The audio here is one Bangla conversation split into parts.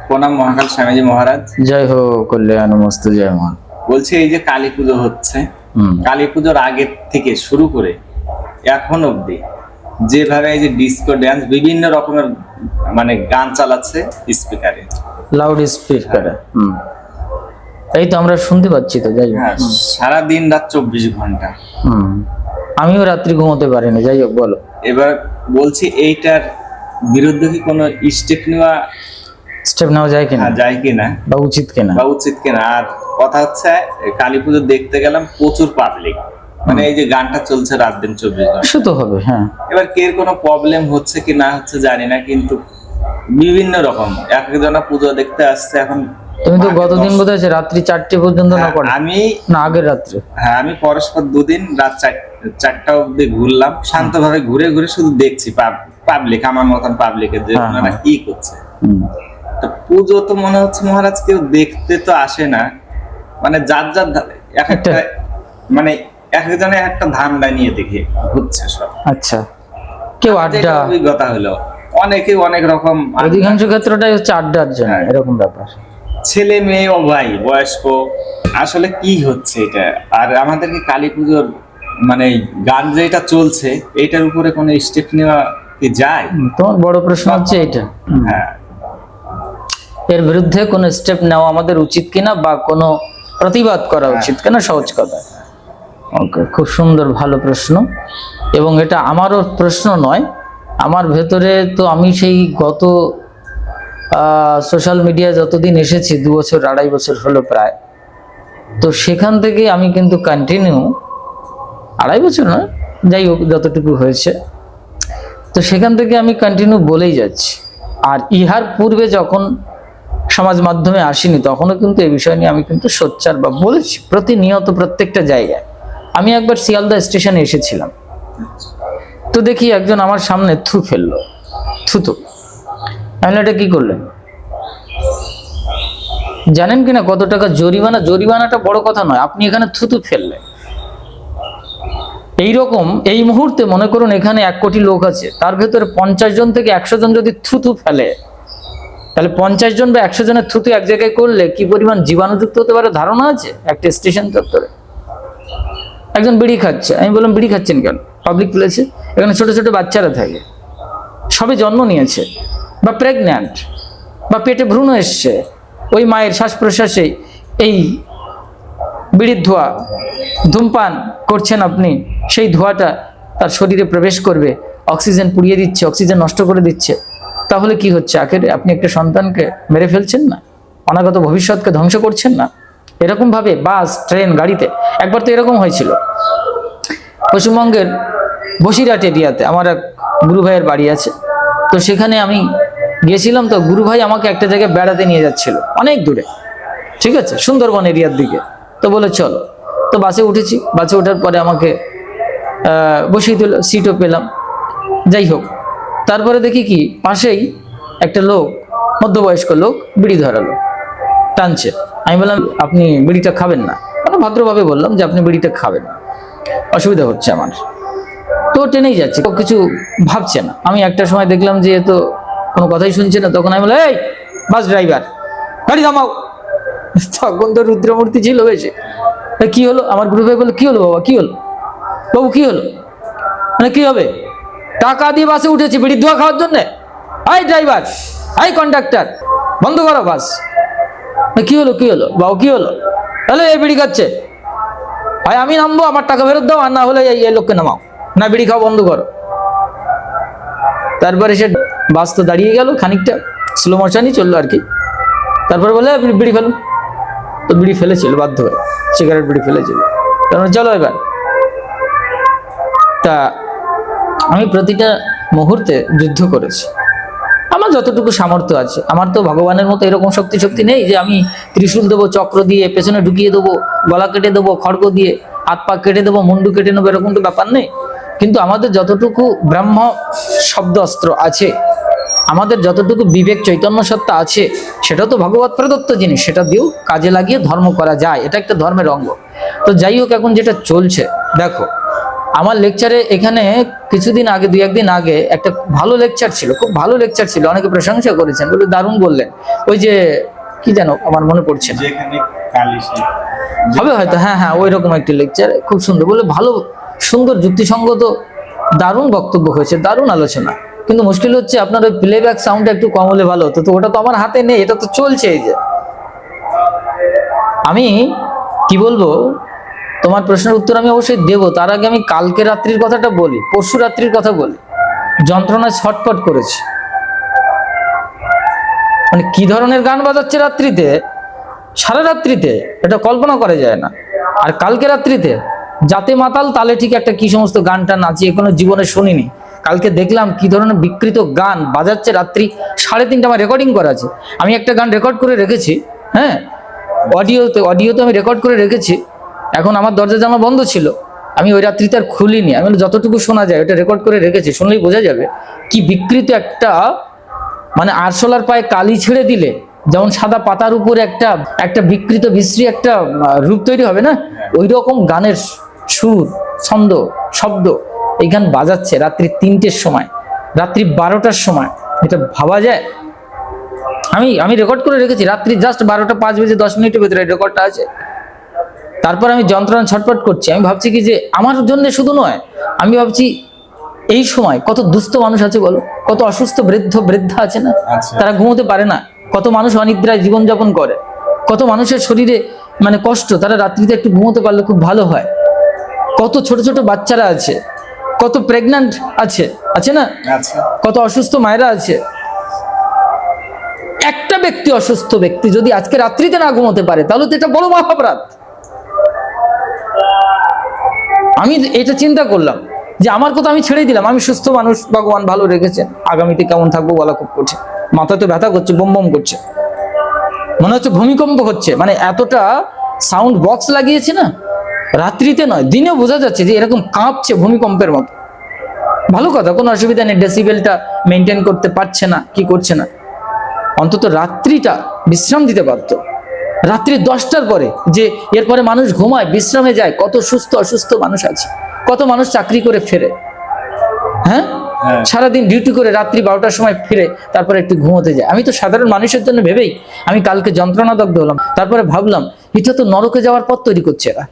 প্রণাম মহাকাল স্বামীজি মহারাজ। জয় হো কল্যাণ মস্ত জয় মা। বলছি এই যে কালী পুজো হচ্ছে, কালী পুজোর আগের থেকে শুরু করে এখন অবধি যেভাবে এই যে ডিস্কো ড্যান্স বিভিন্ন রকমের মানে গান চালাচ্ছে স্পিকারে, লাউড স্পিকারে, এই তো আমরা শুনতে পাচ্ছি তো। যাই হোক, হ্যাঁ, সারা দিন রাত 24 ঘন্টা। আমিও রাত্রি ঘুমোতে পারিনি। যাই হোক, বলো। এবার বলছি এইটার বিরুদ্ধে কি কোনো স্টেপ নেওয়া যায় কিনা, যায় কিনা বা উচিত কিনা। আর কথা হচ্ছে কালী পুজো দেখতে গেলাম প্রচুর পাবলিক, মানে এই যে গানটা চলছে রাত দিন 24 ঘন্টা, সে তো হবে। হ্যাঁ, এবার কে কোনো প্রবলেম হচ্ছে কি না হচ্ছে জানি না, কিন্তু বিভিন্ন রকম এক একজনা পুজো দেখতে আসছে। এখন তুমি তো গতদিন বোধ হয় রাত্রি 4টে পর্যন্ত না করে, না আগের রাত্রে। হ্যাঁ, আমি পরস্পর দুদিন রাত 4টা অব্দি ঘুরলাম, শান্তভাবে ঘুরে ঘুরে শুধু দেখছি পাবলিক, আমার মতন পাবলিকের যে ওনারা কি করছে। তো পুজো তো মনে হচ্ছে মহারাজ কেউ দেখতে তো আসে না, মানে যার এক একটা মানে এক একজনে একটা ধান্দা নিয়ে দেখে হচ্ছে সব। আচ্ছা, কেউ আড্ডা, অভিজ্ঞতা হলো অনেকে অনেক রকম, অধিকাংশ ক্ষেত্রটাই হচ্ছে আড্ডার জন্য এরকম ব্যাপার। ছেলে মেয়ে ও ভাই বয়স্ক, আসলে কি হচ্ছে এটা? আর আমাদেরকে কালী পুজোর মানে গান যেটা চলছে এটার উপরে কোনো স্টেপ নেওয়া কি যায়? তোমার বড় প্রশ্ন হচ্ছে এটা। হ্যাঁ, এর বিরুদ্ধে কোনো স্টেপ নেওয়া আমাদের উচিত কিনা, বা কোনো প্রতিবাদ করা উচিত কিনা, সহজ কথা। ওকে, খুব সুন্দর, ভালো প্রশ্ন। এবং এটা আমারও প্রশ্ন নয়, আমার ভেতরে তো আমি সেই গত সোশ্যাল মিডিয়া যতদিন এসেছি, 2 বছর 2.5 বছর হলো প্রায়, তো সেখান থেকে আমি কিন্তু কন্টিনিউ, 2.5 বছর নয়, যাই হোক যতটুকু হয়েছে, তো সেখান থেকে আমি কন্টিনিউ বলেই যাচ্ছি। আর ইহার পূর্বে যখন সমাজ মাধ্যমে আসিনি তখনও কিন্তু এই বিষয় নিয়ে আমি কিন্তু সোচ্চার বা বলেছি প্রতিনিয়ত প্রত্যেকটা জায়গায়। আমি একবার শিয়ালদা স্টেশনে এসেছিলাম, তো দেখি একজন আমার সামনে ফেললো, থুতু। আমি এটা কি করলেন জানেন কিনা? কত টাকা জরিমানা? জরিমানাটা বড় কথা নয়, আপনি এখানে থুতু ফেললেন। এইরকম এই মুহূর্তে মনে করুন এখানে 1 কোটি লোক আছে, তার ভেতরে 50 জন থেকে 100 জন যদি থুতু ফেলে, তাহলে 50 জন বা 100 জনের থুতু এক জায়গায় করলে কি পরিমাণ জীবাণুযুক্ত হতে পারে ধারণা আছে? একটা স্টেশন চত্বরে একজন বিড়ি খাচ্ছে, আমি বললাম বিড়ি খাচ্ছেন কেন? পাবলিক প্লেসে, এখানে ছোট ছোট বাচ্চারা থাকে, সবে জন্ম নিয়েছে, বা প্রেগন্যান্ট, বা পেটে ভ্রূণ এসছে, ওই মায়ের শ্বাস প্রশ্বাসে এই বিড়ির ধোঁয়া, ধূমপান করছেন আপনি, সেই ধোঁয়াটা তার শরীরে প্রবেশ করবে, অক্সিজেন পুড়িয়ে দিচ্ছে, অক্সিজেন নষ্ট করে দিচ্ছে। তাহলে কি হচ্ছে? আখেরে আপনি একটা সন্তানকে মেরে ফেলছেন না? অনাগত ভবিষ্যৎকে ধ্বংস করছেন না? এরকম ভাবে বাস, ট্রেন, গাড়িতে একবার তো এরকম হয়েছিল পশ্চিমবঙ্গের বসিরহাট এরিয়াতে। আমার এক গুরু ভাইয়ের বাড়ি আছে, তো সেখানে আমি গিয়েছিলাম। তো গুরু ভাই আমাকে একটা জায়গায় বেড়াতে নিয়ে যাচ্ছিল, অনেক দূরে, ঠিক আছে, সুন্দরবন এরিয়ার দিকে। তো বলে চলো, তো বাসে উঠেছি। বাসে ওঠার পরে আমাকে বসিয়ে দিল, সিটও পেলাম। যাই হোক, তারপরে দেখি কি পাশেই একটা লোক, মধ্যবয়স্ক লোক, বিড়ি ধরালো, টানছে। আমি বললাম আপনি বিড়িটা খাবেন না? মানে ভদ্রভাবে বললাম যে আপনি বিড়িটা খাবেন না, অসুবিধা হচ্ছে আমার। তো টেনেই যাচ্ছে, তো কিছু ভাবছে না। আমি একটা সময় দেখলাম যে এ তো কোনো কথাই শুনছে না, তখন আমি বললাম এই বাস ড্রাইভার, গাড়ি থামাও। তখন তো রুদ্রমূর্তি ছিল বেশি। কি হলো? আমার গুরু ভাই বললো কি হলো বাবা, কি হলো বাবু, কি হলো? মানে কি হবে? টাকা দিয়ে বাসে উঠেছি বিড়ির ধোঁয়া খাওয়ার জন্য? হাই ড্রাইভার, হাই কন্ডাক্টর, বন্ধ করো বাস। কি হলো, কি হলো বাবু, কি হলো? তাহলে এই বিড়ি খাচ্ছে, ভাই আমি নামবো, আমার টাকা ফেরত দাও, আর না হলে এই লোককে নামাও, না বিড়ি খাওয়া বন্ধ করো। তারপরে সে বাস তো দাঁড়িয়ে গেল, খানিকটা স্লো মোশনই চললো আর কি। তারপরে বলে বিড়ি ফেলুন। তো বিড়ি ফেলেছিল বাধ্য হয়ে, সিগারেট বিড়ি ফেলেছিল। তারপরে চলো এবার। তা আমি প্রতিটা মুহূর্তে যুদ্ধ করেছি, আমার যতটুকু সামর্থ্য আছে। আমার তো ভগবানের মতো এরকম শক্তি নেই যে আমি ত্রিশূল দেবো, চক্র দিয়ে পেছনে ঢুকিয়ে দেবো, গলা কেটে দেবো, খড়গ দিয়ে হাত পা কেটে দেবো, মুন্ডু কেটে নেবো, এরকম তো ব্যাপার নেই। কিন্তু আমাদের যতটুকু ব্রহ্ম শব্দ অস্ত্র আছে, আমাদের যতটুকু বিবেক চৈতন্য সত্তা আছে, সেটাও তো ভগবত প্রদত্ত জিনিস, সেটা দিয়েও কাজে লাগিয়ে ধর্ম করা যায়, এটা একটা ধর্মের অঙ্গ। তো যাই হোক, এখন যেটা চলছে দেখো, আমার লেকচারে এখানে কিছুদিন আগে, 2-1 দিন আগে একটা ভালো লেকচার ছিল, খুব ভালো লেকচার ছিল, অনেকে প্রশংসা করেছেন, বলে দারুণ বললেন। ওই যে কি জানো আমার মনে পড়ছে না, যেখানে কালিশি হবে হয়তো, হ্যাঁ হ্যাঁ ওই রকম একটি লেকচার, খুব সুন্দর বলে, ভালো সুন্দর যুক্তিসঙ্গত দারুণ বক্তব্য হয়েছে, দারুণ আলোচনা। কিন্তু মুশকিল হচ্ছে আপনার ওই প্লেব্যাক সাউন্ডটা একটু কম হলে ভালো হতো, তো ওটা তো আমার হাতে নেই, এটা তো চলছে। এই যে আমি কি বলবো, তোমার প্রশ্নের উত্তর আমি অবশ্যই দেবো, তার আগে আমি কালকে রাত্রির কথাটা বলি, পরশু রাত্রির কথা বলি। যন্ত্রণায় ছটফট করেছি, মানে কি ধরনের গান বাজাচ্ছে রাত্রিতে, সারা রাত্রিতে, এটা কল্পনা করা যায় না। আর কালকে রাত্রিতে যাতে মাতাল তালে ঠিক একটা কি সমস্ত গানটা নাচিয়ে কোনো জীবনে শুনিনি। কালকে দেখলাম কি ধরনের বিকৃত গান বাজাচ্ছে রাত্রি 3:30, আমার রেকর্ডিং করা আছে, আমি একটা গান রেকর্ড করে রেখেছি, হ্যাঁ অডিওতে আমি রেকর্ড করে রেখেছি। এখন আমার দরজা জামা বন্ধ ছিল, আমি ওই রাত্রিতে আর খুলিনি, আমি যতটুকু শোনা যায় ওটা রেকর্ড করে রেখেছি, শুনলেই বোঝা যাবে কি বিকৃত একটা, মানে আরশোলার পায়ে কালি ছেড়ে দিলে যেমন সাদা পাতার উপরে একটা একটা বিকৃত বিশ্রী একটা রূপ তৈরি হবে না, ওই রকম গানের সুর, ছন্দ, শব্দ এই গান বাজাচ্ছে রাত্রি 3টের সময়, রাত্রি 12টার সময়। এটা ভাবা যায়? আমি রেকর্ড করে রেখেছি, রাত্রি জাস্ট 12টা 5:10 ভিতরে রেকর্ডটা আছে। তারপর আমি যন্ত্রণা ছটফট করছি, আমি ভাবছি কি যে আমার জন্য শুধু নয়, আমি ভাবছি এই সময় কত দুস্থ মানুষ আছে বলো, কত অসুস্থ বৃদ্ধা আছে না, আচ্ছা। তারা ঘুমোতে পারে না, কত মানুষ অনিদ্রায় জীবনযাপন করে, কত মানুষের শরীরে মানে কষ্ট, তারা রাত্রিতে একটু ঘুমোতে পারলে খুব ভালো হয়, কত ছোট ছোট বাচ্চারা আছে, কত প্রেগন্যান্ট আছে না, আচ্ছা কত অসুস্থ মায়েরা আছে। একটা ব্যক্তি, অসুস্থ ব্যক্তি যদি আজকে রাত্রিতে না ঘুমোতে পারে তাহলে তো এটা বড় মহাপরাধ। আমি এটা চিন্তা করলাম যে আমার কথা আমি ছেড়ে দিলাম, আমি সুস্থ মানুষ, ভগবান ভালো রেখেছেন, আগামীতে কেমন থাকবো বলা খুব কঠিন, মাথা তো ব্যথা করছে, বম বম করছে, মনে হচ্ছে ভূমিকম্প হচ্ছে, মানে এতটা সাউন্ড বক্স লাগিয়েছে না, রাত্রিতে নয় দিনেও বোঝা যাচ্ছে যে এরকম কাঁপছে ভূমিকম্পের মতো। ভালো কথা, কোনো অসুবিধা নেই, ডেসিবেলটা মেনটেন করতে পারছে না, কি করছে না, অন্তত রাত্রিটা বিশ্রাম দিতে পারতো। রাত্রি 10টার পরে যে এরপরে মানুষ ঘুমায়, বিশ্রামে যায়, কত সুস্থ অসুস্থ মানুষ আছে, কত মানুষ চাকরি করে ফেরে, হ্যাঁ সারাদিন ডিউটি করে রাত্রি 12টার সময় ফিরে তারপরে একটু ঘুমোতে যায়। আমি তো সাধারণ মানুষের জন্য ভেবেই আমি কালকে যন্ত্রণাদগ্ধ হলাম। তারপরে ভাবলাম এটা তো নরকে যাওয়ার পথ তৈরি করছে এরা,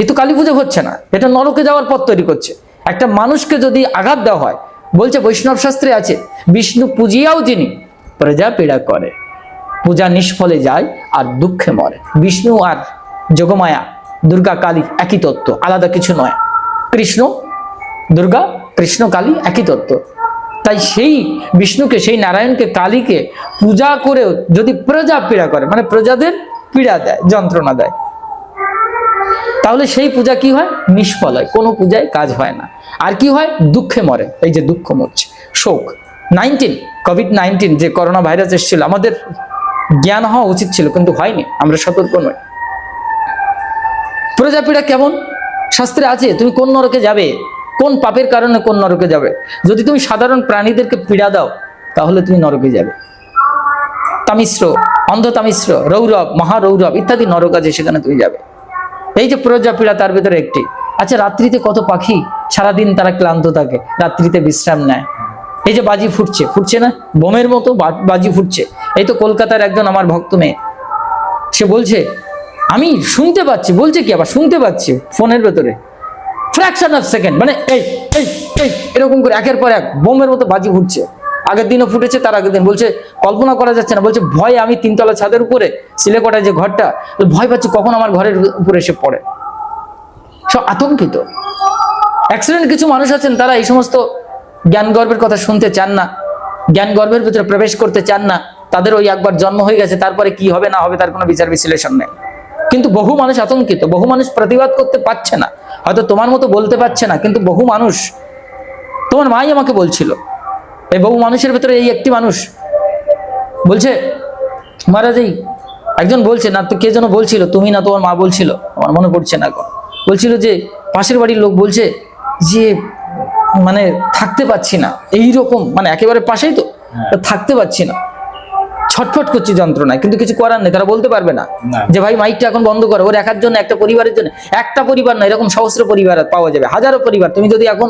এ তো কালী পুজো হচ্ছে না, এটা নরকে যাওয়ার পথ তৈরি করছে। একটা মানুষকে যদি আঘাত দেওয়া হয়, বলছে বৈষ্ণব শাস্ত্রে আছে, বিষ্ণু পূজিয়াও যিনি প্রজা পীড়া করে, পূজা নিষ্ফলে যায় আর দুঃখে মরে। বিষ্ণু আর যোগমায়া, দুর্গা কালী একই তত্ত্ব, আলাদা কিছু নয়। কৃষ্ণ দুর্গা, কৃষ্ণ কালী একই তত্ত্ব। তাই সেই বিষ্ণুকে, সেই নারায়ণকে, কালীকে পূজা করেও যদি প্রজা পীড়া করে, মানে প্রজাদের পীড়া দেয়, যন্ত্রণা দেয়, তাহলে সেই পূজা কি হয়? নিষ্ফল হয়, কোনো পূজায় কাজ হয় না। আর কি হয়? দুঃখে মরে। এই যে দুঃখ মরছে, শোক। কোভিড-19 যে করোনা ভাইরাস এসেছিল, আমাদের জ্ঞান হওয়া উচিত ছিল, কিন্তু হয়নি, আমরা সতর্ক নই। প্রজাপীড়া কেমন? শাস্ত্রে আছে তুমি কোন নরকে যাবে, কোন পাপের কারণে কোন নরকে যাবে। যদি তুমি সাধারণ প্রাণীদেরকে পীড়া দাও তাহলে তুমি নরকে যাবে। তামিশ্র, অন্ধ তামিশ্র, রৌরব, মহারৌরব ইত্যাদি নরক আছে, সেখানে তুমি যাবে। এই যে প্রজাপীড়া তার ভিতরে একটি। আচ্ছা, রাত্রিতে কত পাখি, সারাদিন তারা ক্লান্ত থাকে, রাত্রিতে বিশ্রাম নেয়। এই যে বাজি ফুটছে না, বোমের মতো বাজি ফুটছে। এই তো কলকাতার একজন আমার ভক্ত মেয়ে, সে বলছে আমি শুনতে পাচ্ছি, বলছে কি আবার শুনতে পাচ্ছি ফোনের ভেতরে, ফ্র্যাকশন অফ সেকেন্ড, মানে এই এই এই এরকম করে একের পর এক বোমের মতো বাজি ফুটছে। আগের দিনও ফুটেছে, তার আগের দিন। বলছে কল্পনা করা যাচ্ছে না, বলছে ভয় আমি 3তলা ছাদের উপরে, সিলেকটায় যে ঘরটা, ভয় পাচ্ছি কখন আমার ঘরের উপরে এসে পড়ে। সব আতঙ্কিত। অ্যাক্সিডেন্ট কিছু মানুষ আছেন, তারা এই সমস্ত জ্ঞান গর্বের কথা শুনতে চান না, জ্ঞান গর্বের ভিতরে প্রবেশ করতে চান না। তাদের ওই একবার জন্ম হয়ে গেছে, তারপরে কি হবে না হবে তার কোনো বিচার বিশ্লেষণ নেই। কিন্তু বহু মানুষ আতঙ্কিত, বহু মানুষ প্রতিবাদ করতে পারছে না, হয়তো তোমার মতো বলতে পারছে না, কিন্তু বহু মানুষ, তোমার মাই আমাকে বলছিল, এই বহু মানুষের ভেতরে এই একটি মানুষ বলছে, মহারাজ এই একজন বলছে না তো, কে যেন বলছিল, তুমি না তোমার মা বলছিল, আমার মনে পড়ছে না এখন, বলছিল যে পাশের বাড়ির লোক বলছে যে মানে থাকতে পাচ্ছি না, এইরকম, মানে একেবারে পাশেই তো, থাকতে পাচ্ছি না। ছটফট করছি যন্ত্রণায়, কিন্তু কিছু করার নেই, তারা বলতে পারবে না না। যে ভাই মাইকটা এখন বন্ধ করো। ওর একার জন্য, একটা পরিবারের জন্য, একটা পরিবার না, এরকম সহস্র পরিবার পাওয়া যাবে, হাজারো পরিবার। তুমি যদি এখন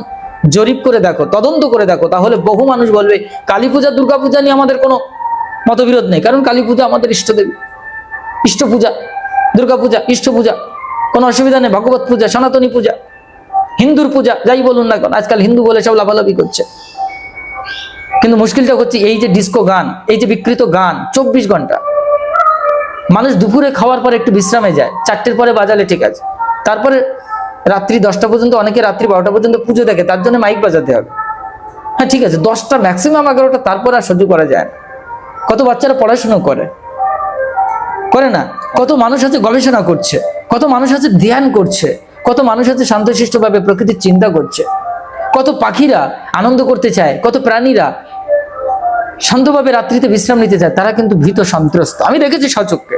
জরিপ করে দেখো, তদন্ত করে দেখো, তাহলে বহু মানুষ বলবে কালী পূজা দুর্গা পূজা নিয়ে আমাদের কোনো মতবিরোধ নেই, কারণ কালী পূজা আমাদের ইষ্টদেবী, ইষ্ট পূজা, দুর্গা পূজা ইষ্ট পূজা, কোনো অসুবিধা নেই। ভগবত পূজা, সনাতনী পূজা, হিন্দুর পূজা, যাই বলুন না কেন, আজকাল হিন্দু বলে সব লাফালাফি করছে। কিন্তু মুশকিলটা হচ্ছে এই যে ডিস্কো গান, এই যে বিকৃত গান 24 ঘন্টা, মানুষ দুপুরে খাওয়ার পর একটু বিশ্রামে যায়, 4টের পরে বাজালে ঠিক আছে, তারপরে রাত্রি 10টা পর্যন্ত, অনেকে রাত্রি 12টা পর্যন্ত পুজো দেখে, তার জন্য মাইক বাজাতে হবে। হ্যাঁ ঠিক আছে, 10টা ম্যাক্সিমাম 11টা, তারপর আর সহ্য করা যায় না। কত বাচ্চারা পড়াশোনা করে না, কত মানুষ আছে গবেষণা করছে, কত মানুষ আছে ধ্যান করছে, কত মানুষ আছে শান্তশিষ্টভাবে প্রকৃতির চিন্তা করছে, কত পাখিরা আনন্দ করতে চায়, কত প্রাণীরা শান্তভাবে রাত্রিতে বিশ্রাম নিতে চায়, তারা কিন্তু ভীত সন্ত্রস্ত। আমি দেখেছি সচক্ষে,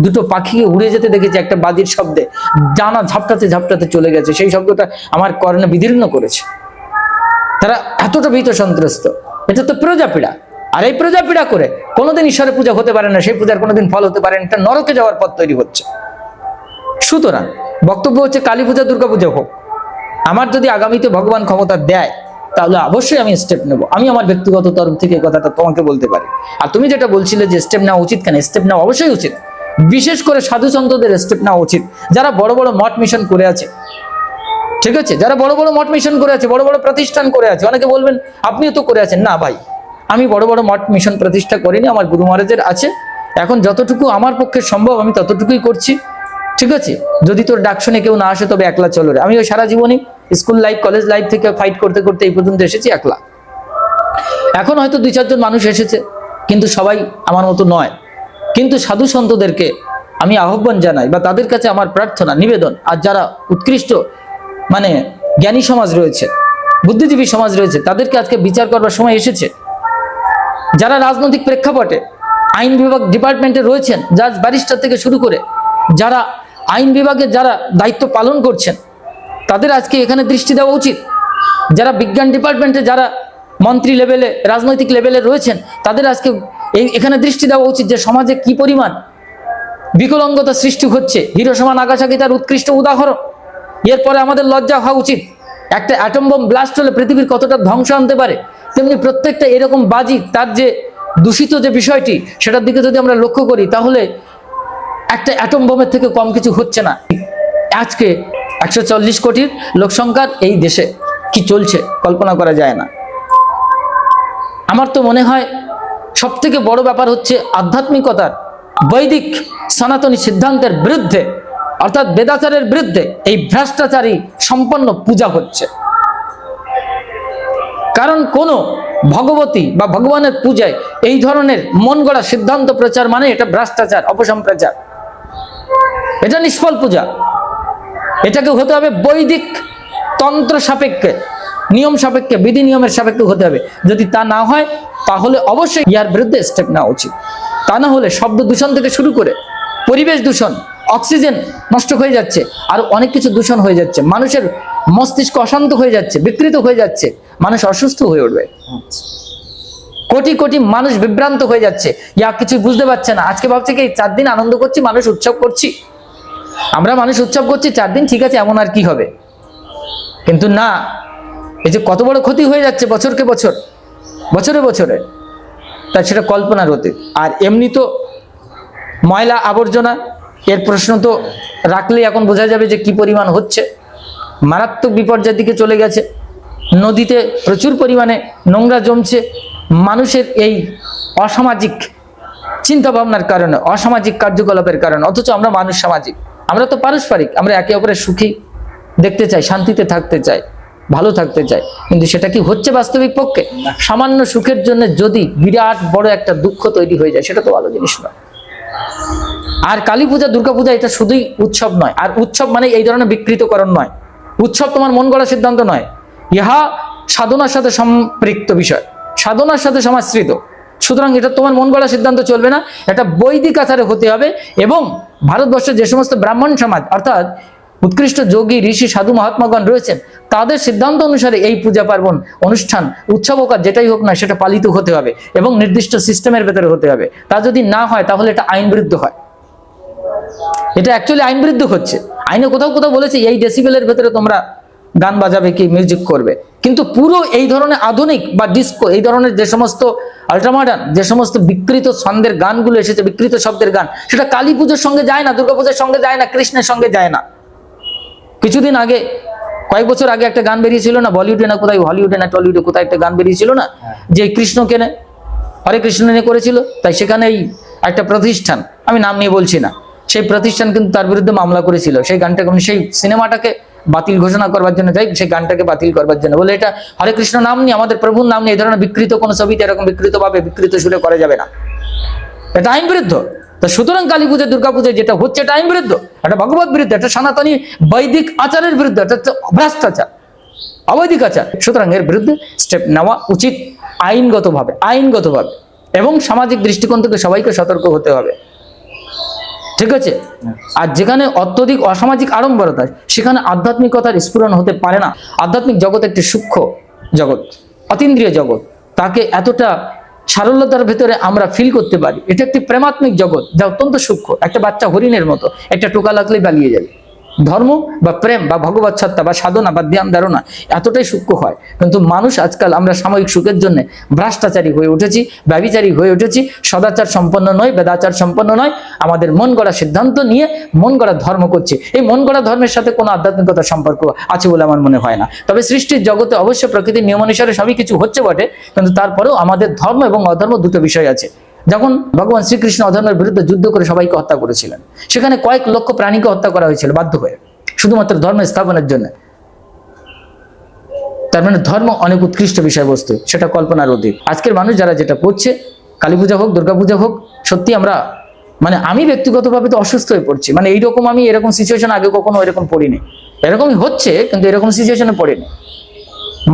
দুটো পাখিকে উড়ে যেতে দেখেছি একটা বাজির শব্দে, ডানা ঝাপটাতে ঝাপটাতে চলে গেছে, সেই শব্দটা আমার কর্ণে বিদীর্ণ করেছে। তারা এতটা ভীত সন্ত্রস্ত, এটা তো প্রজাপীড়া। আর এই প্রজাপীড়া করে কোনোদিন ঈশ্বরের পূজা হতে পারে না, সেই পূজার কোনোদিন ফল হতে পারে না, এটা নরকে যাওয়ার পথ তৈরি হচ্ছে। সুতরাং বক্তব্য হচ্ছে কালী পূজা দুর্গা পূজা হোক, আমার যদি আগামীতে ভগবান ক্ষমতা দেয়, তাহলে অবশ্যই আমি স্টেপ নেব। আমি আমার ব্যক্তিগত তরফ থেকে এই কথাটা তোমাকে বলতে পারি। আর তুমি যেটা বলছিলে যে স্টেপ নেওয়া উচিত কেন, স্টেপ নেওয়া অবশ্যই উচিত, বিশেষ করে সাধু সন্তদের স্টেপ নেওয়া উচিত, যারা বড় বড় মঠ মিশন করে আছে। ঠিক আছে, যারা বড় বড় মঠ মিশন করে আছে, বড় বড় প্রতিষ্ঠান করে আছে। অনেকে বলবেন আপনিও তো করে আছেন। না ভাই, আমি বড় বড় মঠ মিশন প্রতিষ্ঠা করিনি, আমার গুরু মহারাজের আছে। এখন যতটুকু আমার পক্ষে সম্ভব আমি ততটুকুই করছি। ঠিক আছে, যদি তোর ডাক শুনে কেউ না আসে তবে একলা চলো রে। আমি ওই সারা জীবনই স্কুল লাইফ, কলেজ লাইফ থেকে ফাইট করতে করতে এই পর্যন্ত এসেছি একলা। এখন হয়তো 2-4 জন মানুষ এসেছে, কিন্তু সবাই আমার মতো নয়। কিন্তু সাধু সন্তদেরকে আমি আহ্বান জানাই, বা তাদের কাছে আমার প্রার্থনা নিবেদন, আর যারা উৎকৃষ্ট মানে জ্ঞানী সমাজ রয়েছে, বুদ্ধিজীবী সমাজ রয়েছে, তাদেরকে আজকে বিচার করবার সময় এসেছে। যারা রাজনৈতিক প্রেক্ষাপটে আইন বিভাগ ডিপার্টমেন্টে রয়েছেন, জাজ ব্যারিস্টার থেকে শুরু করে যারা আইন বিভাগে যারা দায়িত্ব পালন করছেন, তাদের আজকে এখানে দৃষ্টি দেওয়া উচিত। যারা বিজ্ঞান ডিপার্টমেন্টে যারা মন্ত্রী লেভেলে, রাজনৈতিক লেভেলে রয়েছেন, তাদের আজকে এখানে দৃষ্টি দেওয়া উচিত যে সমাজে কি পরিমাণ বিকলাঙ্গতা সৃষ্টি হচ্ছে। হিরোশিমা নাগাসাকি তার উৎকৃষ্ট উদাহরণ। এরপরে আমাদের লজ্জা হওয়া উচিত। একটা অ্যাটম বোম ব্লাস্ট হলে পৃথিবীর কতটা ধ্বংস আনতে পারে, তেমনি প্রত্যেকটা এরকম বাজি, তার যে দূষিত যে বিষয়টি, সেটার দিকে যদি আমরা লক্ষ্য করি, তাহলে একটা অ্যাটম বোমের থেকে কম কিছু হচ্ছে না। আজকে 140 কোটির লোকসংখ্যার এই দেশে কি চলছে কল্পনা করা যায় না। আমার তো মনে হয় সব থেকে বড় ব্যাপার হচ্ছে আধ্যাত্মিকতার, বৈদিক সনাতনী সিদ্ধান্তের বিরুদ্ধে, অর্থাৎ বেদাচারের বিরুদ্ধে এই ভ্রষ্টাচারী সম্পন্ন পূজা হচ্ছে। কারণ কোন ভগবতী বা ভগবানের পূজায় এই ধরনের মন গড়া সিদ্ধান্ত প্রচার মানে এটা ভ্রষ্টাচার, অপসম্প্রচার, এটা নিষ্ফল পূজা। এটাকে হতে হবে বৈদিক তন্ত্র সাপেক্ষে, নিয়ম সাপেক্ষে, বিধি নিয়মের সাপেক্ষে হতে হবে। যদি তা না হয়, তাহলে অবশ্যই ইয়ার বিরুদ্ধে স্টেপ নেওয়া উচিত। তা না হলে শব্দ দূষণ থেকে শুরু করে পরিবেশ দূষণ, অক্সিজেন নষ্ট হয়ে যাচ্ছে, আর অনেক কিছু দূষণ হয়ে যাচ্ছে। মানুষের মস্তিষ্ক অশান্ত হয়ে যাচ্ছে, বিকৃত হয়ে যাচ্ছে, মানুষ অসুস্থ হয়ে উঠবে। কোটি কোটি মানুষ বিভ্রান্ত হয়ে যাচ্ছে, ইয়া কিছু বুঝতে পারছে না। আজকে ভাবছে কি 4 দিন আনন্দ করছি, মানুষ উৎসব করছি, আমরা মানুষ উৎসব করছি 4 দিন, ঠিক আছে, এমন আর কি হবে। কিন্তু না, এই যে কত বড় ক্ষতি হয়ে যাচ্ছে বছরকে বছর, বছরে বছরে, তা সেটা কল্পনার অতীত। আর এমনি তো ময়লা আবর্জনা, এর প্রশ্ন তো রাখলেই এখন বোঝা যাবে যে কি পরিমাণ হচ্ছে। মারাত্মক বিপর্যয়ের দিকে চলে গেছে। নদীতে প্রচুর পরিমাণে নোংরা জমছে, মানুষের এই অসামাজিক চিন্তা ভাবনার কারণে, অসামাজিক কার্যকলাপের কারণে। অথচ আমরা মানুষ সামাজিক, আমরা তো পারস্পরিক, আমরা একে অপরের সুখী দেখতে চাই, শান্তিতে থাকতে চাই, ভালো থাকতে চাই। কিন্তু সেটা কি হচ্ছে বাস্তবিক পক্ষে? সামান্য সুখের জন্য যদি বিরাট বড় একটা দুঃখ তৈরি হয়ে যায়, সেটা তো ভালো জিনিস নয়। আর কালী পূজা, দুর্গা পূজা এটা শুধুই উৎসব নয়। আর উৎসব মানে এই ধরনের বিকৃতকরণ নয়। উৎসব তোমার মন গড়া সিদ্ধান্ত নয়, ইহা সাধনার সাথে সম্পৃক্ত বিষয়, সাধনার সাথে সমাশ্রিত। সুতরাং এটা তোমার মন গড়া সিদ্ধান্ত চলবে না, এটা বৈদিক আচারে হতে হবে। এবং ভারতবর্ষের যে সমস্ত ব্রাহ্মণ সমাজ, অর্থাৎ উৎকৃষ্ট যোগী ঋষি সাধু মহাত্মাগণ রয়েছেন, তাদের সিদ্ধান্ত অনুসারে এই পূজা পার্বণ অনুষ্ঠান উৎসব হোক আর যেটাই হোক না সেটা পালিত হতে হবে এবং নির্দিষ্ট সিস্টেমের ভেতরে হতে হবে। তা যদি না হয় তাহলে এটা আইন বিরুদ্ধ হয়। এটা অ্যাকচুয়ালি আইন বিরুদ্ধ হচ্ছে। আইনে কোথাও কোথাও বলেছে এই ডেসিবেলের ভেতরে তোমরা গান বাজাবে কি মিউজিক করবে, কিন্তু পুরো এই ধরনের আধুনিক বা ডিস্কো এই ধরনের যে সমস্ত আল্ট্রামডার্ন যে সমস্ত বিকৃত ছন্দের গানগুলো এসেছে, বিকৃত শব্দের গান, সেটা কালী পুজোর সঙ্গে যায় না, দুর্গাপূজার সঙ্গে যায় না, কৃষ্ণের সঙ্গে যায় না। কিছুদিন আগে, কয়েক বছর আগে একটা গান বেরিয়েছিল না, বলিউডে না কোথায়, হলিউডে না টলিউডে কোথায় একটা গান বেরিয়েছিল না, যে কৃষ্ণকে হরে কৃষ্ণ নিয়ে করেছিল। তাই সেখানে এই একটা প্রতিষ্ঠান, আমি নাম নিয়ে বলছি না, সেই প্রতিষ্ঠান কিন্তু তার বিরুদ্ধে মামলা করেছিল সেই গানটাকে, সেই সিনেমাটাকে বাতিল ঘোষণা করবার জন্য, যাই সেই গানটাকে বাতিল করবার জন্য, বলে এটা হরে কৃষ্ণ নাম নিয়ে, আমাদের প্রভুর নাম নিয়ে এই ধরনের বিকৃত কোনো ছবিতে এরকম বিকৃত ভাবে বিকৃত সুরে করা যাবে না, এটা আইন বিরুদ্ধ। তো সুতরাং কালী পুজো দুর্গা পুজো যেটা হচ্ছে এটা আইন বিরুদ্ধ, এটা ভগবত বিরুদ্ধে, এটা সনাতনী বৈদিক আচারের বিরুদ্ধে, এটা হচ্ছে ভ্রষ্টাচার, অবৈদিক আচার। সুতরাং এর বিরুদ্ধে স্টেপ নেওয়া উচিত আইনগতভাবে এবং সামাজিক দৃষ্টিকোণ থেকে সবাইকে সতর্ক হতে হবে, ঠিক আছে। আর যেখানে অত্যধিক অসামাজিক আড়ম্বরতা, সেখানে আধ্যাত্মিকতার স্ফুরণ হতে পারে না। আধ্যাত্মিক জগৎ একটি সূক্ষ্ম জগৎ, অতীন্দ্রিয় জগৎ, তাকে এতটা সারল্যতার ভেতরে আমরা ফিল করতে পারি। এটা একটি প্রেমাত্মিক জগৎ যা অত্যন্ত সূক্ষ্ম, একটা বাচ্চা হরিণের মতো, একটা টোকা লাগলেই পালিয়ে যাবে। ধর্ম বা প্রেম বা ভগবত সত্তা বা সাধনা বা ধ্যান ধারণা এতটাই সূক্ষ্ম হয়, কিন্তু মানুষ আজকাল আমরা সাময়িক সুখের জন্য ভ্রষ্টাচারী হয়ে উঠেছি, ব্যভিচারী হয়ে উঠেছি, সদাচার সম্পন্ন নয়, বেদাচার সম্পন্ন নয়, আমাদের মন গড়া সিদ্ধান্ত নিয়ে মন গড়া ধর্ম করছে। এই মন গড়া ধর্মের সাথে কোনো আধ্যাত্মিকতার সম্পর্ক আছে বলে আমার মনে হয় না। তবে সৃষ্টির জগতে অবশ্য প্রকৃতির নিয়ম অনুসারে সবই কিছু হচ্ছে বটে, কিন্তু তারপরেও আমাদের ধর্ম এবং অধর্ম দুটো বিষয় আছে। যখন ভগবান শ্রীকৃষ্ণ অধর্মের বিরুদ্ধে যুদ্ধ করে সবাইকে হত্যা করেছিলেন, সেখানে কয়েক লক্ষ প্রাণীকে হত্যা করা হয়েছিল বাধ্য হয়ে, শুধুমাত্র ধর্ম স্থাপনের জন্য। তার মানে ধর্ম অনেক উৎকৃষ্ট বিষয়বস্তু, সেটা কল্পনার অতীত। আজকের মানুষ যারা যেটা করছে, কালী পূজা হোক দুর্গা পূজা হোক, সত্যি আমরা আমি ব্যক্তিগতভাবে তো অসুস্থ হয়ে পড়ছি। এইরকম আমি এরকম সিচুয়েশন আগে কখনো এরকম পড়িনি, এরকমই হচ্ছে কিন্তু এরকম সিচুয়েশনে পড়িনি,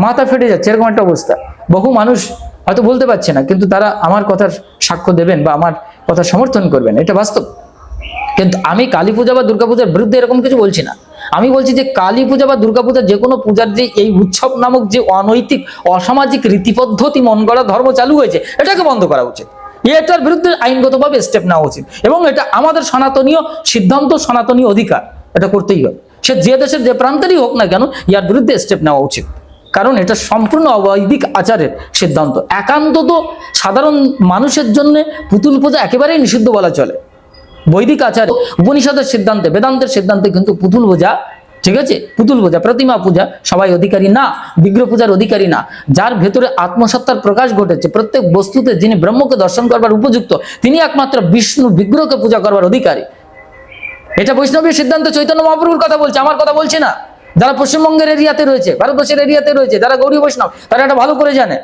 মাথা ফেটে যাচ্ছে এরকম একটা অবস্থা। বহু মানুষ হয়তো বলতে পারছে না, কিন্তু তারা আমার কথার সাক্ষ্য দেবেন বা আমার কথা সমর্থন করবেন, এটা বাস্তব। কিন্তু আমি কালী পূজা বা দুর্গাপূজার বিরুদ্ধে এরকম কিছু বলছি না। আমি বলছি যে কালী পূজা বা দুর্গাপূজা যে কোনো পূজার যে এই উৎসব নামক যে অনৈতিক অসামাজিক রীতিপদ্ধতি মন গড়া ধর্ম চালু হয়েছে, এটাকে বন্ধ করা উচিত। এটার বিরুদ্ধে আইনগতভাবে স্টেপ নেওয়া উচিত এবং এটা আমাদের সনাতনীয় সিদ্ধান্ত, সনাতনীয় অধিকার, এটা করতেই হবে। সে যে দেশের যে প্রান্তেরই হোক না কেন, ইয়ার বিরুদ্ধে স্টেপ নেওয়া উচিত, কারণ এটা সম্পূর্ণ অবৈদিক আচারের সিদ্ধান্ত। একান্তত সাধারণ মানুষের জন্য পুতুল পূজা একেবারেই নিষিদ্ধ বলা চলে। বৈদিক আচার, উপনিষদের সিদ্ধান্তে, বেদান্তের সিদ্ধান্তে কিন্তু পুতুল পূজা, ঠিক আছে, পুতুল পূজা, প্রতিমা পূজা সবাই অধিকারী না, বিগ্রহ পূজার অধিকারী না। যার ভেতরে আত্মসত্তার প্রকাশ ঘটেছে, প্রত্যেক বস্তুতে যিনি ব্রহ্মকে দর্শন করবার উপযুক্ত, তিনি একমাত্র বিষ্ণু বিগ্রহকে পূজা করবার অধিকারী। এটা বৈষ্ণবের সিদ্ধান্ত, চৈতন্য মহাপ্রভুর কথা বলছে, আমার কথা বলছে না। যারা পশ্চিমবঙ্গের এরিয়াতে রয়েছে, ভারতবর্ষের এরিয়াতে রয়েছে, যারা গৌরী বৈষ্ণব, তারা এটা ভালো করে জানে।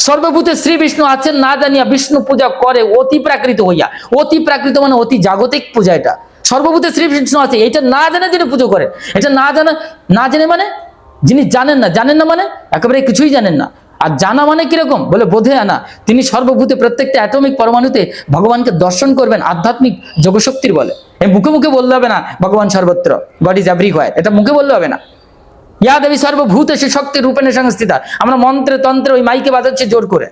সর্বভূতে শ্রী বিষ্ণু আছেন না জানিয়া বিষ্ণু পূজা করে অতি প্রাকৃত হইয়া। অতি প্রাকৃত মানে অতি জাগতিক পূজা। এটা সর্বভূতে শ্রী বিষ্ণু আছে, এটা না জানে যিনি পুজো করে, এটা না জেনে মানে যিনি জানেন না মানে একেবারে কিছুই জানেন না। আর জানা মানে কিরকম বলে বোধে আনা, তিনি সর্বভূতে প্রত্যেকটা অ্যাটমিক পরমাণুতে ভগবানকে দর্শন করবেন আধ্যাত্মিক যোগশক্তির বলে। এই মুখে মুখে বললে হবে না ভগবান সর্বত্র, গড ইজ এভরিওয়্যার, এটা মুখে বললে হবে না। ইয়া দেবী সর্বভূতেষু শক্তি রূপেণে সংস্থিতা, আমরা মন্ত্রে তন্ত্রে ওই মাইকে বাজাচ্ছি জোর করে,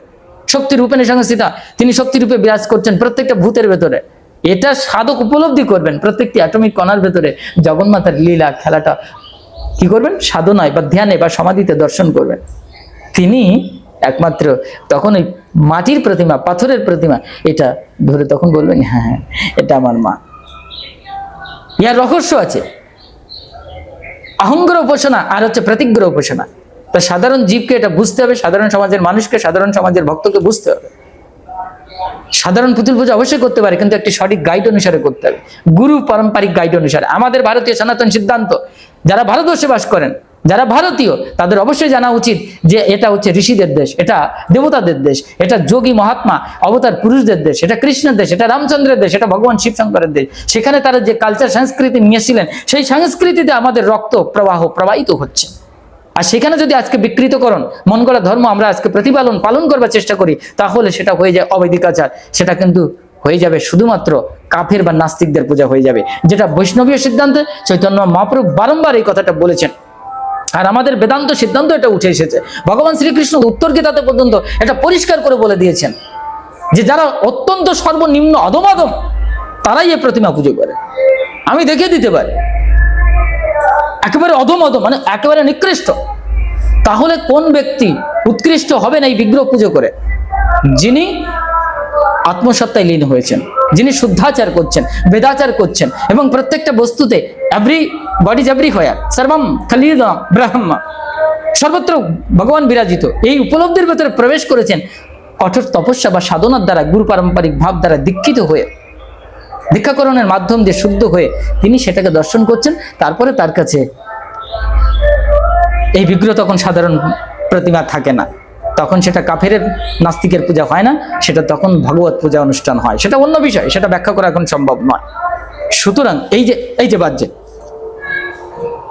শক্তি রূপেণে সংস্থিতা, তিনি শক্তি রূপে বিরাজ করছেন প্রত্যেকটা ভূতের ভেতরে। এটা সাধক উপলব্ধি করবেন, প্রত্যেকটি অ্যাটমিক কণার ভেতরে জগন্মাতার লীলা খেলাটা কি করবেন, সাধনায় বা ধ্যানে বা সমাধিতে দর্শন করবেন। তিনি একমাত্র তখন ওই মাটির প্রতিমা, পাথরের প্রতিমা এটা ধরে তখন বলবেন হ্যাঁ এটা আমার মা। ইয়ার রহস্য আছে, অহংগ্র উপাসনা আর হচ্ছে প্রতিগ্র উপাসনা। তা সাধারণ জীবকে এটা বুঝতে হবে, সাধারণ সমাজের মানুষকে, সাধারণ সমাজের ভক্তকে বুঝতে হবে। সাধারণ পুতুল পূজা অবশ্যই করতে পারে, কিন্তু একটি সঠিক গাইড অনুসারে করতে হবে, গুরু পারম্পরিক গাইড অনুসারে। আমাদের ভারতীয় সনাতন সিদ্ধান্ত, যারা ভারতবর্ষে বাস করেন, যারা ভারতীয়, তাদের অবশ্যই জানা উচিত যে এটা হচ্ছে ঋষিদের দেশ, এটা দেবতাদের দেশ, এটা যোগী মহাত্মা অবতার পুরুষদের দেশ, এটা কৃষ্ণের দেশ, এটা রামচন্দ্রের দেশ, এটা ভগবান শিব শঙ্করের দেশ। সেখানে তারা যে কালচার সংস্কৃতি নিয়েছিলেন, সেই সংস্কৃতিতে আমাদের রক্ত প্রবাহিত হচ্ছে। আর সেখানে যদি আজকে বিকৃতকরণ, মন গড়া ধর্ম আমরা আজকে পালন করবার চেষ্টা করি, তাহলে সেটা হয়ে যায় অবৈদিক আচার, সেটা কিন্তু হয়ে যাবে শুধুমাত্র কাফের বা নাস্তিকদের পূজা হয়ে যাবে, যেটা বৈষ্ণবীয় সিদ্ধান্তে চৈতন্য মহাপ্রভু বারংবার এই কথাটা বলেছেন। আর আমাদের বেদান্ত সিদ্ধান্ত এটা উঠে এসেছে, ভগবান শ্রীকৃষ্ণ উত্তর গীতাতে পর্যন্ত এটা পরিষ্কার করে বলে দিয়েছেন যে যারা অত্যন্ত সর্বনিম্ন অধমাধম তারাই এই প্রতিমা পুজো করে। আমি দেখিয়ে দিতে পারি একেবারে অধমাধম মানে একেবারে নিকৃষ্ট। তাহলে কোন ব্যক্তি উৎকৃষ্ট হবেন এই বিগ্রহ পুজো করে? যিনি আত্মসত্তায় লীন হয়েছেন, যিনি শুদ্ধাচার করছেন, বেদাচার করছেন, এবং প্রত্যেকটা বস্তুতে এভরি গড ইজ এভরিহোয়ার, সর্বম খলিদম ব্রহ্ম, সর্বত্র ভগবান বিরাজিত, এই উপলব্ধির ভেতরে প্রবেশ করেছেন কঠোর তপস্যা বা সাধনার দ্বারা, গুরু পারম্পরিক ভাব দ্বারা দীক্ষিত হয়ে, দীক্ষাকরণের মাধ্যম দিয়ে শুদ্ধ হয়ে তিনি সেটাকে দর্শন করছেন। তারপরে তার কাছে এই বিগ্রহ তখন সাধারণ প্রতিমা থাকে না, তখন সেটা কাফের নাস্তিকের পূজা হয় না, সেটা তখন ভগবত পূজা অনুষ্ঠান হয়, সেটা অন্য বিষয়, সেটা ব্যাখ্যা করা এখন সম্ভব নয়। সুতরাং এই যে বাজছে,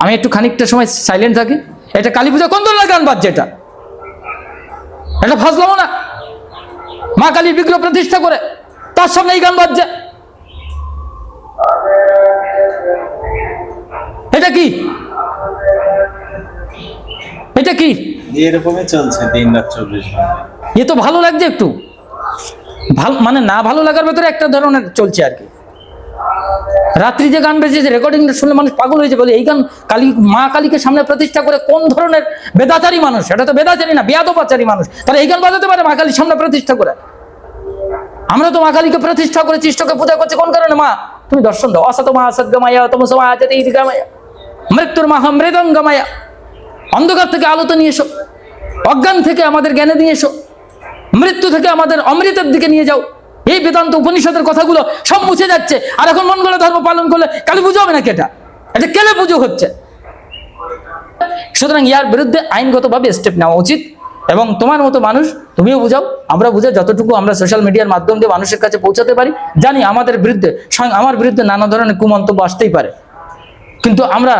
আমি একটু খানিকটা সময় সাইলেন্ট থাকি, এটা কালী পূজা কোন ধরনের গান বাজছে? এটা ফাজলাম না, মা কালীর বিগ্রহ প্রতিষ্ঠা করে তার সামনে এই গান বাজছে, এটা কি? এটা কি? এরকমই চলছে দিন রাত 24 ঘন্টা। এ তো ভালো লাগছে একটু, ভালো মানে না ভালো লাগার ভেতরে একটা ধরনের চলছে আর কি। রাত্রি যে গান বেজেছে, রেকর্ডিংটা শুনলে মানুষ পাগল হয়েছে, বলে এই গান কালী, মা কালীকে সামনে প্রতিষ্ঠা করে কোন ধরনের বেদাচারী মানুষ? এটা তো বেদাচারী না, বেয়াদবাচারী মানুষ, তারা এই গান বাজাতে পারে মা কালীর সামনে প্রতিষ্ঠা করে? আমরা তো মা কালীকে প্রতিষ্ঠা করে চিষ্টকে পূজা করছি কোন কারণে? মা তুমি দর্শন দাও, অসত মা সদ্গমায়া তমসমা আচতে ইতিগামায়া, মৃত্যুর মা মৃদঙ্গমায়া, অন্ধকার থেকে আলোতে নিয়ে এসো, অজ্ঞান থেকে আমাদের জ্ঞানে নিয়ে এসো, মৃত্যু থেকে আমাদের অমৃতের দিকে নিয়ে যাও। এই বেদান্ত উপনিষদের কথাগুলো সব মুছে যাচ্ছে, আর এখন মন গড়া ধর্ম পালন করলে কালী পুজো হবে নাকি? এটা কেলে পুজো হচ্ছে? সুতরাং ইয়ার বিরুদ্ধে আইনগতভাবে স্টেপ নেওয়া উচিত। এবং তোমার মতো মানুষ, তুমিও বুঝাও, আমরা বুঝাও, যতটুকু আমরা সোশ্যাল মিডিয়ার মাধ্যম দিয়ে মানুষের কাছে পৌঁছাতে পারি। জানি আমাদের বিরুদ্ধে, স্বয়ং আমার বিরুদ্ধে নানা ধরনের কুমন্তব্য আসতেই পারে, কিন্তু আমরা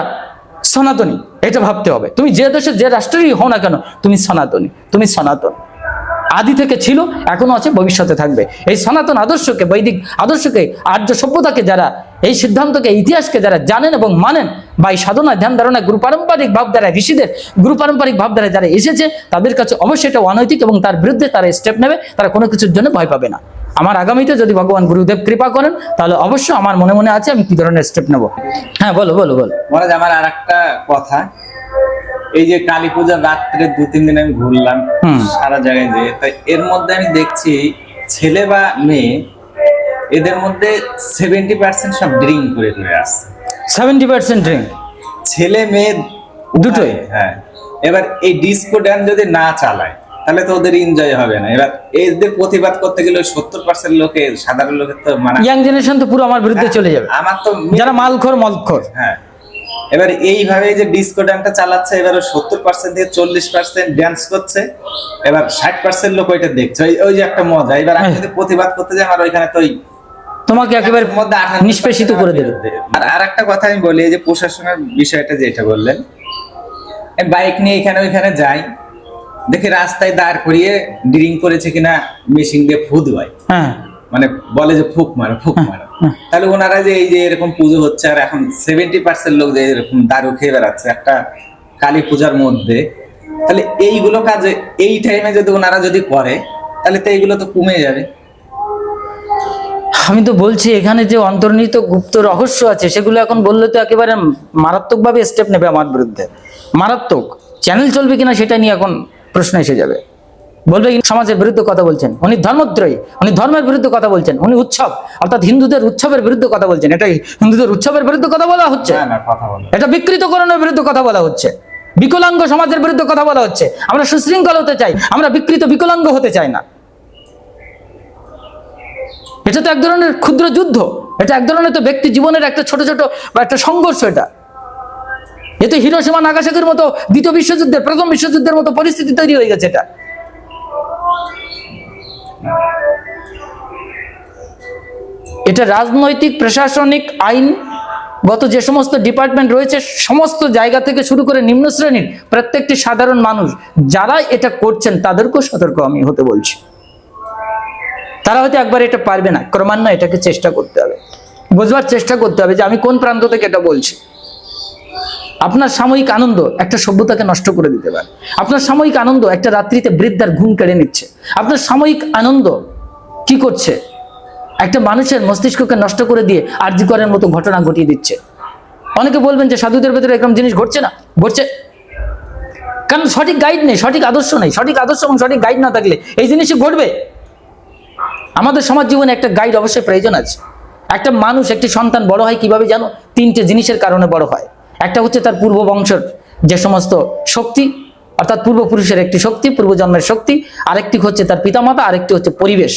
সনাতনী, এটা ভাবতে হবে। তুমি যে দেশে যে রাষ্ট্রেরই হও না কেন, তুমি সনাতনী, তুমি সনাতন, আদি থেকে ছিল, এখনো আছে, ভবিষ্যতে থাকবে। এই সনাতন আদর্শকে, বৈদিক আদর্শকে, আর্য সভ্যতাকে যারা, এই সিদ্ধান্তকে, ইতিহাসকে যারা জানেন এবং মানেন, বা এই সাধনা ধ্যান ধারণা গুরু পারম্পরিক ভাব দ্বারা, ঋষিদের গুরু পারম্পরিক ভাব দ্বারা যারা এসেছে, তাদের কাছে অবশ্যই এটা অনৈতিক, এবং তার বিরুদ্ধে তারা স্টেপ নেবে, তারা কোনো কিছুর জন্য ভয় পাবে না। আমার আগামীতে যদি ভগবান গুরুদেব কৃপা করেন, তাহলে অবশ্যই আমার মনে মনে আছে আমি কি ধরনের স্টেপ নেব। হ্যাঁ বলো বলো বলো। মহারাজ, আমার আর একটা কথা, এই যে কালী পূজার রাত্রে 2-3 দিন আমি ঘুরলাম সারা জায়গায়, যে তাই এর মধ্যে আমি দেখছি ছেলে বা মেয়ে, এদের মধ্যে 70% সব ড্রিঙ্ক করে আসছে। 70% ড্রিঙ্ক, ছেলে মেয়ে দুটোই? হ্যাঁ। এবার এই ডিস্কো ড্যান্স যদি না চালায়, তাহলে তো ওদের এনজয় হবে না। এবার এদের প্রতিবাদ করতে গেলে 70% লোকে, সাধারণ লোকের তো মানে, ইয়াং জেনারেশন তো পুরো আমার বিরুদ্ধে চলে যাবে, আমার তো যারা মালখোর মলখোর। হ্যাঁ, এবার এইভাবে যে ডিস্কো ড্যান্সটা চালাচ্ছে, এবার 70% থেকে 40% ড্যান্স করছে, এবার 60% লোক ওইটা দেখছে, ওই যে একটা মজা। এবার আমি যদি প্রতিবাদ করতে যাই, আমার ওইখানে তো তোমাকে একেবারে মধ্যে নিষ্পেষিত করে দেবে। আর একটা কথা আমি বলি, এই যে প্রশাসনের বিষয়টা যেটা বললেন, বাইক নিয়ে এখানে ওইখানে যাই, দেখি রাস্তায় দাঁড় করিয়ে ড্রিঙ্ক করেছে কিনা মেশিন দিয়ে ফু দেয়, হ্যাঁ, মানে বলে যে ফুক মারো ফুক মারো। তাহলে ওনারা যে এই যে এরকম পুজো হচ্ছে, আর এখন 70% লোক যে এরকম দারু খেয়ে বেড়াচ্ছে একটা কালী পূজার মধ্যে, তাহলে এইগুলো কাজে এই টাইমে যদি ওনারা যদি করে, তাহলে তো এইগুলো তো কমে যাবে। আমি তো বলছি এখানে যে অন্তর্নিহিত গুপ্ত রহস্য আছে, সেগুলো এখন বললে তো একেবারে মারাত্মকভাবে স্টেপ নেবে আমার বিরুদ্ধে, মারাত্মক। চ্যানেল চলবে কিনা সেটা নিয়ে এখন প্রশ্ন এসে যাবে, বলবে সমাজের বিরুদ্ধে কথা বলছেন, উনি ধর্মদ্রোহী, উনি ধর্মের বিরুদ্ধে কথা বলছেন, উনি উৎসব অর্থাৎ হিন্দুদের উৎসবের বিরুদ্ধে কথা বলছেন। এটা হিন্দুদের উৎসবের বিরুদ্ধে কথা বলা হচ্ছে, এটা বিকৃতকরণের বিরুদ্ধে কথা বলা হচ্ছে, বিকলাঙ্গ সমাজের বিরুদ্ধে কথা বলা হচ্ছে। আমরা সুশৃঙ্খল হতে চাই, আমরা বিকৃত বিকলাঙ্গ হতে চাই না। এটা তো এক ধরনের ক্ষুদ্র যুদ্ধ, এটা এক ধরনের তো ব্যক্তি জীবনের একটা ছোট ছোট একটা সংঘর্ষ। এটা তো হিরোশিমা নাগাসাকির মতো দ্বিতীয় বিশ্বযুদ্ধের, প্রথম বিশ্বযুদ্ধের মতো পরিস্থিতি তৈরি হয়ে গেছে। এটা রাজনৈতিক, প্রশাসনিক, আইনগত যে সমস্ত ডিপার্টমেন্ট রয়েছে, সমস্ত জায়গা থেকে শুরু করে নিম্ন শ্রেণীর প্রত্যেকটি সাধারণ মানুষ যারা এটা করছেন, তাদেরকেও সতর্ক আমি হতে বলছি। তারা হয়তো একবার এটা পারবে না, ক্রমান্বয়ে এটাকে চেষ্টা করতে হবে, বোঝবার চেষ্টা করতে হবে যে আমি কোন প্রান্ত থেকে এটা বলছি। আপনার সাময়িক আনন্দ একটা সভ্যতাকে নষ্ট করে দিতে পারে। আপনার সাময়িক আনন্দ একটা রাত্রিতে বৃদ্ধার ঘুম কেড়ে নিচ্ছে। আপনার সাময়িক আনন্দ কি করছে? একটা মানুষের মস্তিষ্ককে নষ্ট করে দিয়ে আরজি করের মতো ঘটনা ঘটিয়ে দিচ্ছে। অনেকে বলবেন যে সাধুদের ভেতরে এরকম জিনিস ঘটছে না, ঘটছে। কারণ সঠিক গাইড নেই, সঠিক আদর্শ নেই। সঠিক আদর্শ এবং সঠিক গাইড না থাকলে এই জিনিসই ঘটবে। আমাদের সমাজ জীবনে একটা গাইড অবশ্যই প্রয়োজন আছে। একটা মানুষ, একটি সন্তান বড় হয় কিভাবে জানো? তিনটে জিনিসের কারণে বড় হয়। একটা হচ্ছে তার পূর্ব বংশের যে সমস্ত শক্তি, অর্থাৎ পূর্বপুরুষের একটি শক্তি, পূর্বজন্মের শক্তি। আরেকটি হচ্ছে তার পিতামাতা, আরেকটি হচ্ছে পরিবেশ।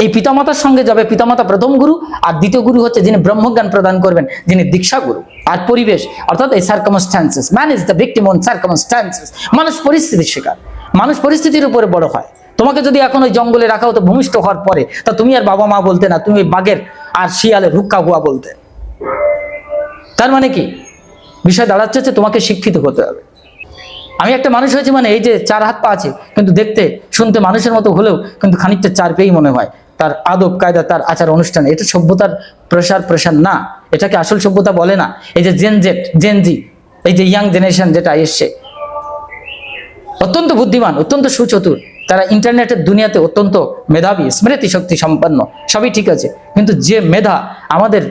এই পিতামাতার সঙ্গে যাবে পিতামাতা প্রথম গুরু, আর দ্বিতীয় গুরু হচ্ছে যিনি ব্রহ্মজ্ঞান প্রদান করবেন, যিনি দীক্ষা গুরু। আর পরিবেশ অর্থাৎ এই circumstances, man is the victim on circumstances. মানুষ পরিস্থিতির শিকার, মানুষ পরিস্থিতির উপরে বড় হয়। তোমাকে যদি এখন ওই জঙ্গলে রাখা হতো ভূমিষ্ঠ হওয়ার পরে, তা তুমি আর বাবা মা বলতে না, তুমি ওই বাঘের আর শিয়ালের হুক্কা হুয়া বলতে। তার মানে কি বিষয় দাঁড়াচ্ছে যে তোমাকে শিক্ষিত হতে হবে। আমি একটা মানুষ হয়েছি মানে এই যে 4 হাত পা আছে, কিন্তু দেখতে শুনতে মানুষের মতো হলেও কিন্তু খানিকটা 4 পেয়েই মনে হয়। তার আদব কায়দা, তার আচার অনুষ্ঠান, এটা সভ্যতার প্রসার না। এটাকে আসল সভ্যতা বলে না। এই যে জেনজি, এই যে ইয়াং জেনারেশন যেটা এসছে, অত্যন্ত বুদ্ধিমান, অত্যন্ত সুচতুর। তারা ইন্টারনেটের দুনিয়াতে অত্যন্ত মেধাবী, স্মৃতি শক্তি সম্পন্ন, সবই ঠিক আছে। কিন্তু যে মেধা আমাদের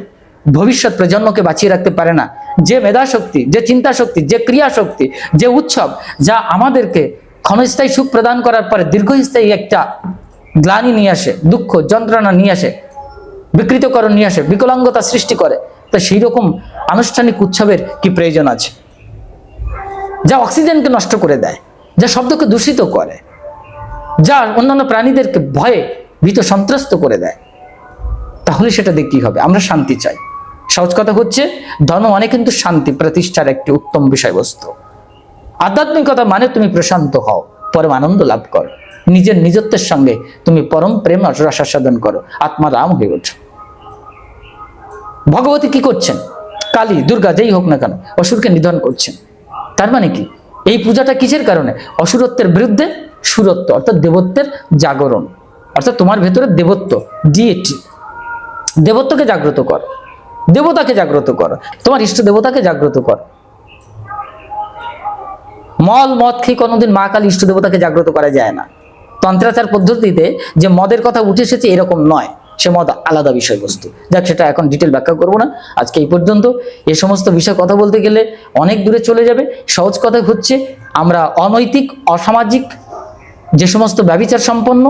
ভবিষ্যৎ প্রজন্মকে বাঁচিয়ে রাখতে পারে না, যে মেধা শক্তি, যে চিন্তা শক্তি, যে ক্রিয়া শক্তি, যে উৎসব, যা আমাদেরকে ক্ষণস্থায়ী সুখ প্রদান করার পরে দীর্ঘস্থায়ী একটা গ্লানি নিয়ে আসে, দুঃখ যন্ত্রণা নিয়ে আসে, বিকৃতকরণ নিয়ে আসে, বিকলাঙ্গতা সৃষ্টি করে, তা সেই রকম আনুষ্ঠানিক উৎসবের কি প্রয়োজন আছে? যা অক্সিজেনকে নষ্ট করে দেয়, যা শব্দকে দূষিত করে, যা অন্যান্য প্রাণীদেরকে ভয়ে ভীত সন্ত্রস্ত করে দেয়, তাহলে সেটা দিয়ে কি হবে? আমরা শান্তি চাই। সহজ কথা হচ্ছে, ধর্ম মানে কিন্তু শান্তি প্রতিষ্ঠার একটি উত্তম বিষয়বস্তু। আধ্যাত্মিকতা মানে তুমি প্রশান্ত হও, পরম আনন্দ লাভ করো, নিজের নিজত্বের সঙ্গে তুমি পরম প্রেম রসাস্বাদন করো, আত্মা রাম হয়ে ওঠো। ভগবতী কি করছেন? কালী, দুর্গা, যেই হোক না কেন, অসুরকে নিধন করছেন। তার মানে কি? এই পূজাটা কিসের কারণে? অসুরত্বের বিরুদ্ধে সুরত্ব, অর্থাৎ দেবত্বের জাগরণ। অর্থাৎ তোমার ভেতরে দেবত্ব, ডিএটি, দেবত্বকে জাগ্রত কর, দেবতাকে জাগ্রত কর, তোমার ইষ্ট দেবতাকে জাগ্রত কর। মদ খেয়ে কোনোদিন মা কালী ইষ্ট দেবতাকে জাগ্রত করা যায় না। তন্ত্রাচার পদ্ধতিতে যে মদের কথা উঠে এসেছে এরকম নয়, সে মদ আলাদা বিষয়বস্তু। যাক, সেটা এখন ডিটেল ব্যাখ্যা করবো না। আজকে এই পর্যন্ত। এই সমস্ত বিষয়ে কথা বলতে গেলে অনেক দূরে চলে যাবে। সহজ কথা হচ্ছে, আমরা অনৈতিক, অসামাজিক যে সমস্ত ব্যভিচার সম্পন্ন,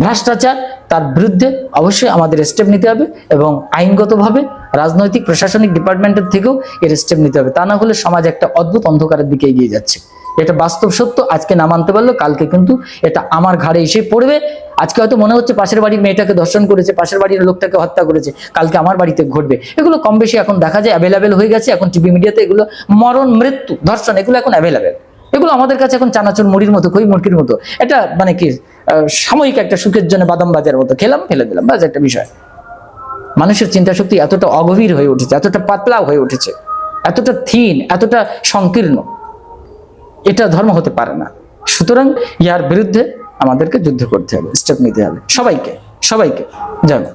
ভ্রষ্টাচার, তার বিরুদ্ধে অবশ্যই আমাদের স্টেপ নিতে হবে, এবং আইনগতভাবে রাজনৈতিক প্রশাসনিক ডিপার্টমেন্টের থেকেও এর স্টেপ নিতে হবে। তা না হলে সমাজ একটা অদ্ভুত অন্ধকারের দিকে এগিয়ে যাচ্ছে। এটা বাস্তব সত্য। আজকে না মানতে পারলেও কালকে কিন্তু এটা আমার ঘাড়ে এসে পড়বে। আজকে হয়তো মনে হচ্ছে পাশের বাড়ির মেয়েটাকে ধর্ষণ করেছে, পাশের বাড়ির লোকটাকে হত্যা করেছে, কালকে আমার বাড়িতে ঘটবে। এগুলো কম বেশি এখন দেখা যায়, অ্যাভেলেবেল হয়ে গেছে। এখন টিভি মিডিয়াতে এগুলো মরণ, মৃত্যু, ধর্ষণ, এগুলো এখন অ্যাভেলেবেল। এগুলো আমাদের কাছে এখন চানাচুর মুড়ির মতো, খই মুরগির মতো। এটা মানে কি সাময়িক একটা সুখের জন্য বাদাম বাজার মতো খেলাম, ফেলে দিলাম, বাস একটা বিষয়। মানুষের চিন্তা শক্তি এতটা অগভীর হয়ে উঠেছে, এতটা পাতলা হয়ে উঠেছে, এতটা থিন, এতটা সংকীর্ণ, এটা ধর্ম হতে পারে না। সুতরাং ইয়ার বিরুদ্ধে আমাদেরকে যুদ্ধ করতে হবে, স্টেপ নিতে হবে, সবাইকে। জয় মা।